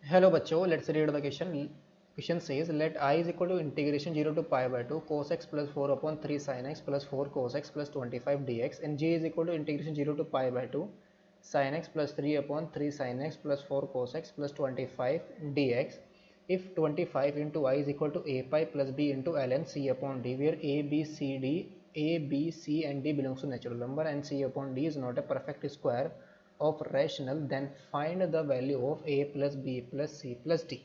Hello बच्चों, let's read the question. Question says let I is equal to integration 0 to pi by 2 cos x plus 4 upon 3 sin x plus 4 cos x plus 25 dx and j is equal to integration 0 to pi by 2 sin x plus 3 upon 3 sin x plus 4 cos x plus 25 dx if 25 into I is equal to a pi plus b into ln c upon d where a, b, c and d belongs to natural number and c upon d is not a perfect square of rational then find the value of a plus b plus c plus d.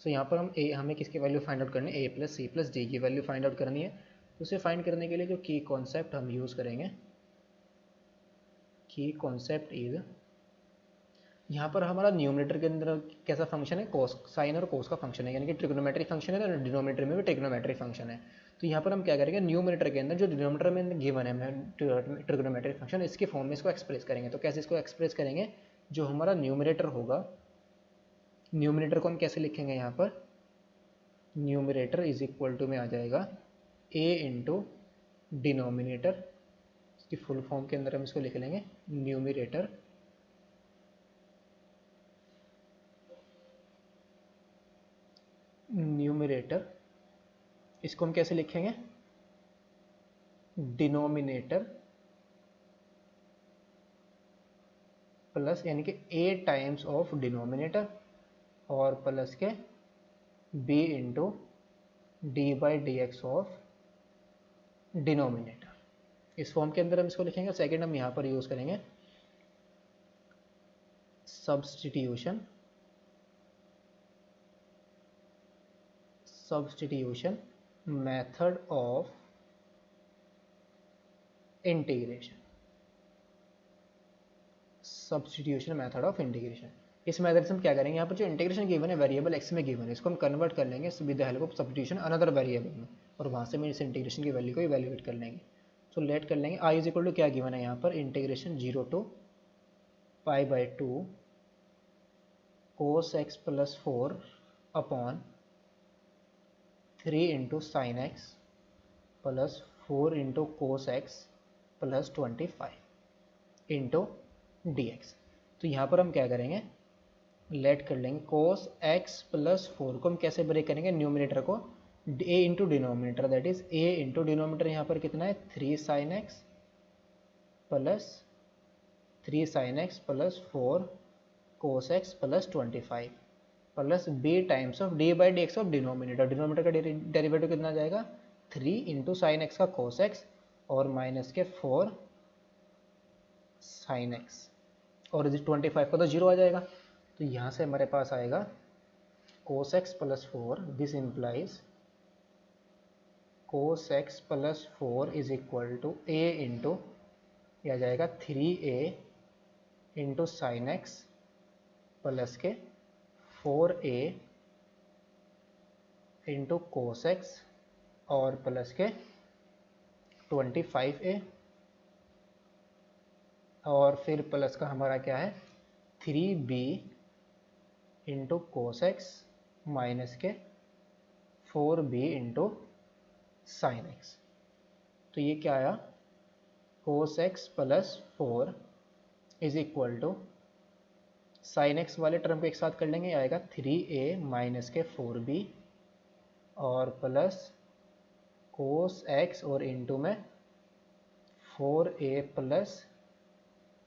सो यहाँ पर हमें किसकी value find out करनी है, ए plus c plus d की value find out करनी है. तो उसे फाइंड करने के लिए जो की कॉन्सेप्ट हम यूज़ करेंगे, की कॉन्सेप्ट इज यहाँ पर हमारा न्यूमरेटर के अंदर कैसा फंक्शन है, कोस साइन और कोस का फंक्शन है, यानी कि ट्रिग्नोमेट्री फंक्शन है और डिनोमिनेटर में भी ट्रिग्नोमेट्री फंक्शन है. तो यहाँ पर हम क्या करेंगे, न्यूमरेटर के अंदर जो डिनोमिनेटर में गिवन है हमें ट्रिग्नोमेट्री फंक्शन, इसके फॉर्म में इसको एक्सप्रेस करेंगे. तो कैसे इसको एक्सप्रेस करेंगे, जो हमारा न्यूमरेटर होगा, न्यूमरेटर को हम कैसे लिखेंगे, यहाँ पर न्यूमरेटर इज इक्वल टू में आ जाएगा ए इंटू डिनोमिनेटर. इसकी फुल फॉर्म के अंदर हम इसको लिख लेंगे न्यूमरेटर इसको हम कैसे लिखेंगे, डिनोमिनेटर प्लस यानी कि ए टाइम्स ऑफ डिनोमिनेटर और प्लस के b into d by d x of denominator. इस फॉर्म के अंदर हम इसको लिखेंगे. सेकेंड हम यहाँ पर यूज़ करेंगे substitution method of integration. Substitution method of integration, इस मेथड से हम क्या करेंगे, यहाँ पर जो इंटीग्रेशन गिवन है वेरिएबल एक्स में गिवन है, इसको हम कन्वर्ट कर लेंगे with the help of substitution another variable में, और वहाँ से हम इस इंटीग्रेशन की वैल्यू को इवैल्यूएट कर लेंगे. तो लेट कर लेंगे आई इज इक्वल टू क्या गिवन है यहाँ पर, integration 0 to pi by 2 cos x plus 4 upon 3 into sine x plus 4 into cos x plus 25 into d x. तो यहाँ पर हम क्या करेंगे, लेट कर लेंगे कोस एक्स प्लस 4 को हम कैसे ब्रेक करेंगे, न्यूमिनेटर को a into denominator, that is a into denominator यहाँ पर कितना है 3 sine x plus 4 cos x plus 25 plus b times of d by d x of denominator. Denominator का डेरिवेटिव कितना जाएगा 3 इंटू साइन एक्स का कोस एक्स और minus के 4 साइन एक्स और 25 का तो 0 आ जाएगा. तो यहाँ से हमारे पास आएगा cos x plus 4, this implies cos x plus 4 is equal to a into यह आ जाएगा 3a into sine x plus के 4a इंटू कोस एक्स और प्लस के 25a और फिर प्लस का हमारा क्या है 3b into cos x minus के 4b इंटू साइन एक्स. तो ये क्या आया, cos x plus 4 is equal to sine x वाले टर्म को एक साथ कर लेंगे, आएगा 3a माइनस के 4b और प्लस कोस एक्स और इंटू में 4a प्लस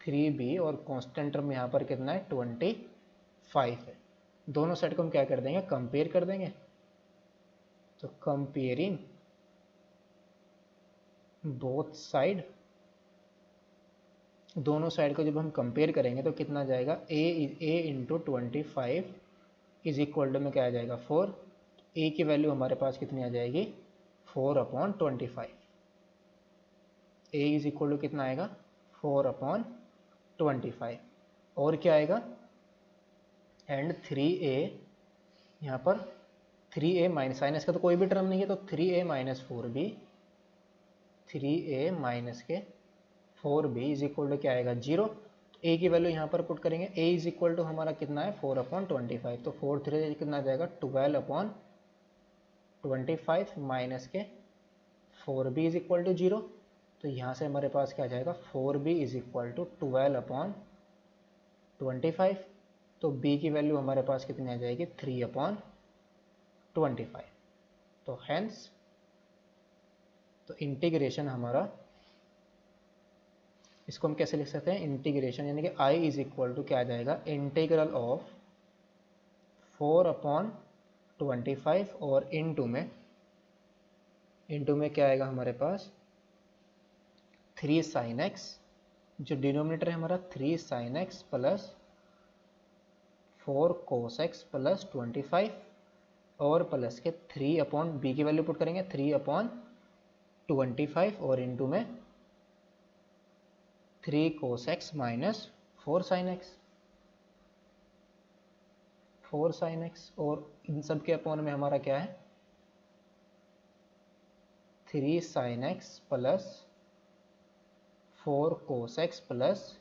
3b और कांस्टेंट टर्म यहाँ पर कितना है 25 है. दोनों साइड को हम क्या कर देंगे, कंपेयर कर देंगे. तो कंपेयरिंग बोथ साइड, दोनों साइड को जब हम कंपेयर करेंगे तो कितना जाएगा, a into 25 is equal to में क्या आ जाएगा 4. a की वैल्यू हमारे पास कितनी आ जाएगी 4 upon 25. a is equal to कितना आएगा 4 अपॉन 25 और क्या आएगा एंड 3a, यहाँ पर 3a माइनस साइन एक्स का तो कोई भी टर्म नहीं है, तो 3a minus 4b, 3a minus के 4b इज इक्वल टू क्या आएगा 0. a की वैल्यू यहाँ पर पुट करेंगे, a इज इक्वल टू हमारा कितना है 4 अपॉन 25, तो 4 3 कितना आ जाएगा 12 अपॉन 25 माइनस के 4b इज इक्वल टू 0. तो यहाँ से हमारे पास क्या आ जाएगा 4b is equal to 12 upon 25. तो b की वैल्यू हमारे पास कितनी आ जाएगी 3/25। तो हेंस तो इंटीग्रेशन हमारा, इसको हम कैसे लिख सकते हैं, इंटीग्रेशन यानी कि i इज इक्वल टू क्या आ जाएगा, इंटीग्रल ऑफ 4/25 और इनटू में क्या आएगा हमारे पास 3 sin x, जो डिनोमिनेटर है हमारा 3 sin x plus 4 cos x plus 25 और प्लस के 3/b की वैल्यू पुट करेंगे 3/25 और इनटू में 3 cos x minus 4 sin x और इन सब के अपॉन में हमारा क्या है 3 sin x plus 4 cos x plus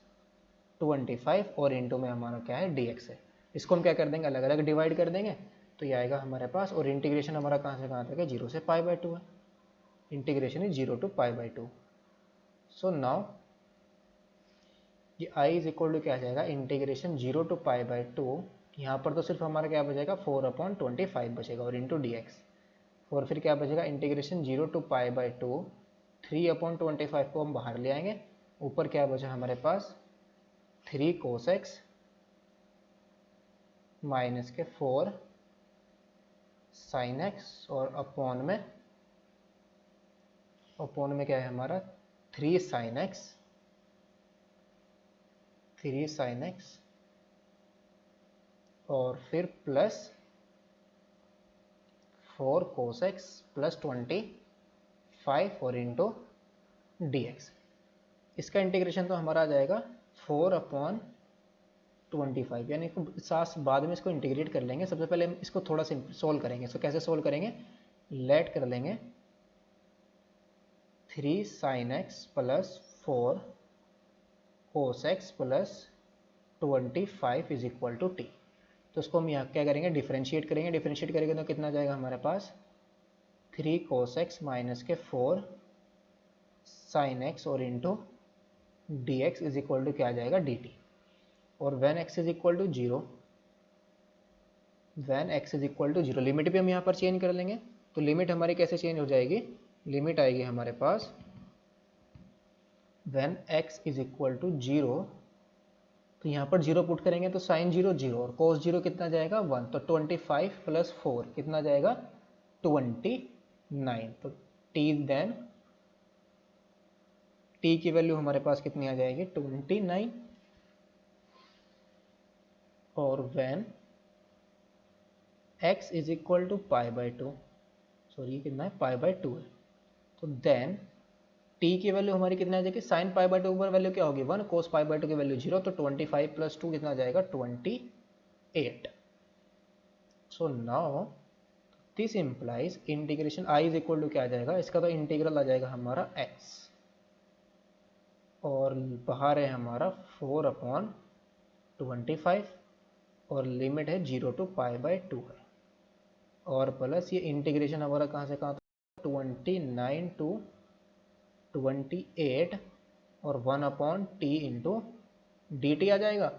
25 और इनटू में हमारा क्या है dx है। इसको हम क्या कर देंगे, अलग अलग डिवाइड कर देंगे, तो ये आएगा हमारे पास। और इंटीग्रेशन हमारा कहाँ से कहाँ तक है, 0 से π/2 है। Integration is 0 to π/2। So now ये i इज इक्वल टू क्या आ जाएगा, इंटीग्रेशन 0 to π/2। यहाँ पर तो सिर्फ हमारा क्या बचेगा 4/25 बचेगा और इंटू dx। और फिर क्या बचेगा, इंटीग्रेशन 0 to π/2 3/25 को हम बाहर ले आएंगे। ऊपर क्या बचा हमारे पास 3 cos x माइनस के 4 sin x और अपॉन में क्या है हमारा 3 sin x और फिर प्लस 4 cos x प्लस 25 और इंटू dx। इसका इंटीग्रेशन तो हमारा आ जाएगा 4/25, यानी साथ बाद में इसको इंटीग्रेट कर लेंगे। सबसे पहले हम इसको थोड़ा सा सोल्व करेंगे। इसको कैसे सोल्व करेंगे, लेट कर लेंगे 3 sin x plus 4 cos x plus 25 is equal to t. तो इसको हम यहाँ क्या करेंगे, डिफरेंशिएट करेंगे तो कितना जाएगा हमारे पास 3 cos x माइनस के 4 sin x और into dx is equal to क्या आ जाएगा dt। और when x is equal to 0, limit भी हम यहाँ पर चेंज कर लेंगे। तो लिमिट हमारी कैसे चेंज हो जाएगी, लिमिट आएगी हमारे पास when x is equal to 0, तो यहाँ पर 0 पुट करेंगे तो sin 0 0 और cos 0 कितना जाएगा 1, तो 25 प्लस 4 कितना जाएगा 29। तो t की वैल्यू हमारे पास कितनी आ जाएगी 29। और when x is equal to π/2, sorry कितना है π/2 है, तो देन t की वैल्यू हमारी कितना आ जाएगी, sin π/2 पर वैल्यू क्या होगी 1, cos π/2 की वैल्यू 0, तो 25 प्लस 2 कितना जाएगा 28। So now this implies integration i is equal to क्या आ जाएगा, इसका तो इंटीग्रल आ जाएगा हमारा x और बाहर है हमारा 4/25 और लिमिट है 0 to π/2 है। और प्लस ये इंटीग्रेशन हमारा कहाँ से कहाँ 29 to 28 और 1/t इंटू dt आ जाएगा।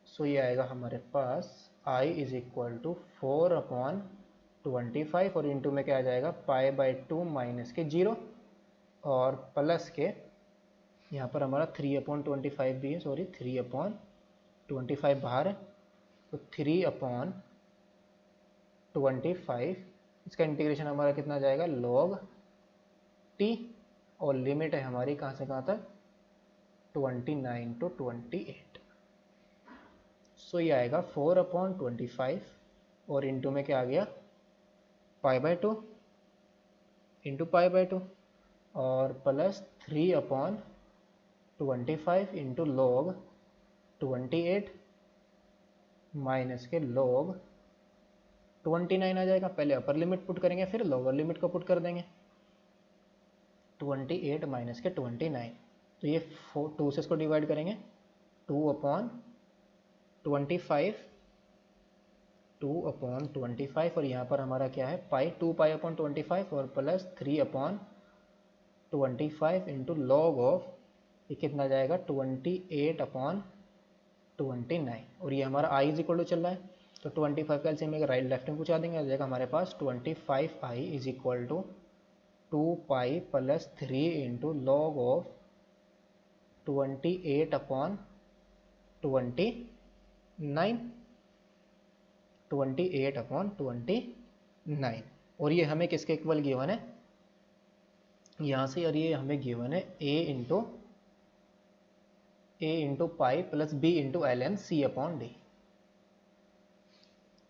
सो ये आएगा हमारे पास i इज इक्वल टू 4/25 और इंटू में क्या आ जाएगा π/2 माइनस के 0 और प्लस के यहाँ पर हमारा 3/25 भी है, सॉरी 3/25 बाहर है, तो 3/25 इसका इंटीग्रेशन हमारा कितना जाएगा log t और लिमिट है हमारी कहाँ से कहाँ तक 29 to 28। सो ये आएगा 4/25 और इंटू में क्या आ गया π/2 इंटू π/2 और प्लस 3/25 इंटू log 28 माइनस के log 29 आ जाएगा। पहले अपर लिमिट पुट करेंगे फिर लोअर लिमिट को पुट कर देंगे, 28 माइनस के 29, तो ये 2 से इसको डिवाइड करेंगे 2/25 और यहाँ पर हमारा क्या है 2π/25 और प्लस 3/25 इंटू लॉग ऑफ ये कितना जाएगा 28/25 29 और ये हमारा i इज इक्वल टू चल रहा है, तो 25 का एलसीएम अगर राइट लेफ्ट में पूछा देंगे आ जाएगा हमारे पास 25i is equal to 2 plus 3 into log of 28 upon 29, 28 upon 29। और ये हमें किसके इक्वल गिवन है, यहाँ से यार ये हमें गिवन है a into pi plus b into l n c upon d.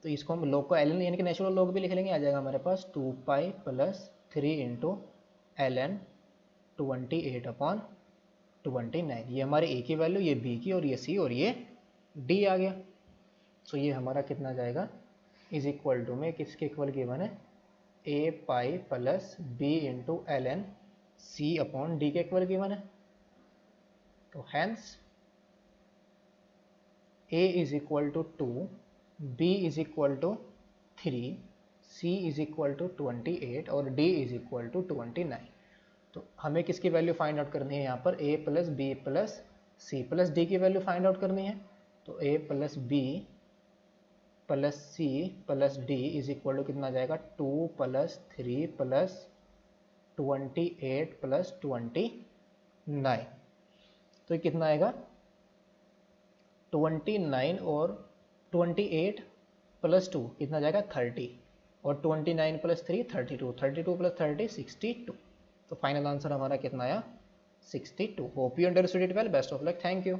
तो इसको हम लॉग को एल एन यानी कि नेचुरल लॉग भी लिख लेंगे, आ जाएगा हमारे पास 2 plus 3 into l n 28 upon 29। ये हमारे a की वैल्यू, ये b की, और ये c और ये d आ गया। तो ये हमारा कितना जाएगा इज इक्वल टू में किसके इक्वल गिवन है, a pi plus b into l n c upon d के इक्वल गिवन है। तो hence a is equal to 2, b is equal to 3, c is equal to 28 और d इज इक्वल टू 29। तो हमें किसकी value find out करनी है, यहाँ पर a plus b plus c plus d की वैल्यू फाइंड आउट करनी है। तो a plus b plus c plus d is equal to कितना जाएगा, 2 प्लस 3 प्लस 28 प्लस 29। तो ये कितना आएगा 29 और 28 प्लस 2 कितना जाएगा 30, और 29 प्लस 3 32, 32 प्लस 30 62। तो फाइनल आंसर हमारा कितना आया 62। Hope you understood it well, best of luck, thank you.